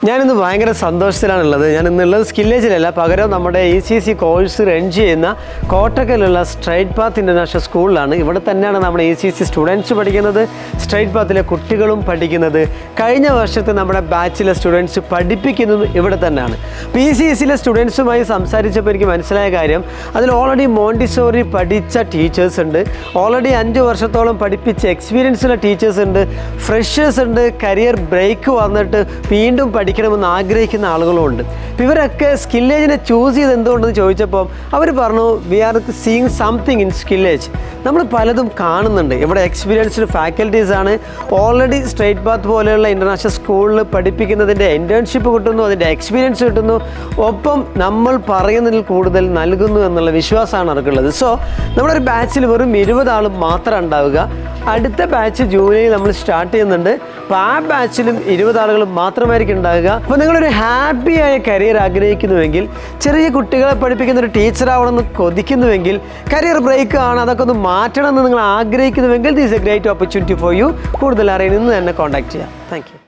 ഞാനിന്ന് ഭയങ്കര സന്തോഷത്തിലാണുള്ളത്. ഞാനിന്നുള്ളത് സ്കില്ലേജിലല്ല, പകരം നമ്മുടെ ECC കോഴ്സ് റൺ ചെയ്യുന്ന കോട്ടക്കലുള്ള സ്ട്രൈറ്റ് പാത്ത് ഇൻ്റർനാഷണൽ സ്കൂളിലാണ്. ഇവിടെ തന്നെയാണ് നമ്മുടെ ECC സ്റ്റുഡൻസ് പഠിക്കുന്നത്, സ്ട്രൈറ്റ് പാത്തിലെ കുട്ടികളും പഠിക്കുന്നത്. കഴിഞ്ഞ വർഷത്തെ നമ്മുടെ ബാച്ചിലെ സ്റ്റുഡൻസ് പഠിപ്പിക്കുന്നത് ഇവിടെ തന്നെയാണ്. ECCയിലെ സ്റ്റുഡൻസുമായി സംസാരിച്ചപ്പോൾ എനിക്ക് മനസ്സിലായ കാര്യം, അതിൽ ഓൾറെഡി മോണ്ടിസോറി പഠിച്ച ടീച്ചേഴ്സ് ഉണ്ട്, ഓൾറെഡി 5 വർഷത്തോളം പഠിപ്പിച്ച എക്സ്പീരിയൻസുള്ള ടീച്ചേഴ്സ് ഉണ്ട്, ഫ്രഷേഴ്സ് ഉണ്ട്, കരിയർ ബ്രേക്ക് വന്നിട്ട് വീണ്ടും പഠിക്കണമെന്ന് ആഗ്രഹിക്കുന്ന ആളുകളുമുണ്ട്. അപ്പോൾ ഇവരൊക്കെ സ്കില്ലേജിനെ ചൂസ് ചെയ്ത് എന്തുകൊണ്ടെന്ന് ചോദിച്ചപ്പോൾ അവർ പറഞ്ഞു, we are seeing something in college. നമ്മൾ പലതും കാണുന്നുണ്ട്. ഇവിടെ എക്സ്പീരിയൻസ്ഡ് ഫാക്കൽറ്റീസാണ്, ഓൾറെഡി സ്ട്രൈറ്റ് പാത്ത് പോലെയുള്ള ഇൻ്റർനാഷണൽ സ്കൂളിൽ പഠിപ്പിക്കുന്നതിൻ്റെ ഇൻറ്റേൺഷിപ്പ് കിട്ടുന്നു, അതിൻ്റെ എക്സ്പീരിയൻസ് കിട്ടുന്നു, ഒപ്പം നമ്മൾ പറയുന്നതിൽ കൂടുതൽ നൽകുന്നു എന്നുള്ള വിശ്വാസമാണ് അവർക്കുള്ളത്. സോ നമ്മുടെ ഒരു ബാച്ചിൽ വെറും 20 ആൾ മാത്രം ഉണ്ടാവുക. അടുത്ത ബാച്ച് ജൂലൈയിൽ നമ്മൾ സ്റ്റാർട്ട് ചെയ്യുന്നുണ്ട്. അപ്പോൾ ആ ബാച്ചിലും 20 ആളുകൾ മാത്രമായിരിക്കും ഉണ്ടാകുക. അപ്പോൾ നിങ്ങളൊരു ഹാപ്പിയായ കരിയർ ആഗ്രഹിക്കുന്നുവെങ്കിൽ, ചെറിയ കുട്ടികളെ പഠിപ്പിക്കുന്ന ഒരു ടീച്ചറാവണമെന്ന് കൊതിക്കുന്നുവെങ്കിൽ, കരിയർ ബ്രേക്ക് ആണ് അതൊക്കെ ഒന്ന് മാറ്റണമെന്ന് നിങ്ങൾ ആഗ്രഹിക്കുന്നുവെങ്കിൽ, this A great opportunity for you. കൂടുതൽ അറിയുന്നത് തന്നെ കോൺടാക്ട് ചെയ്യാം. Thank you.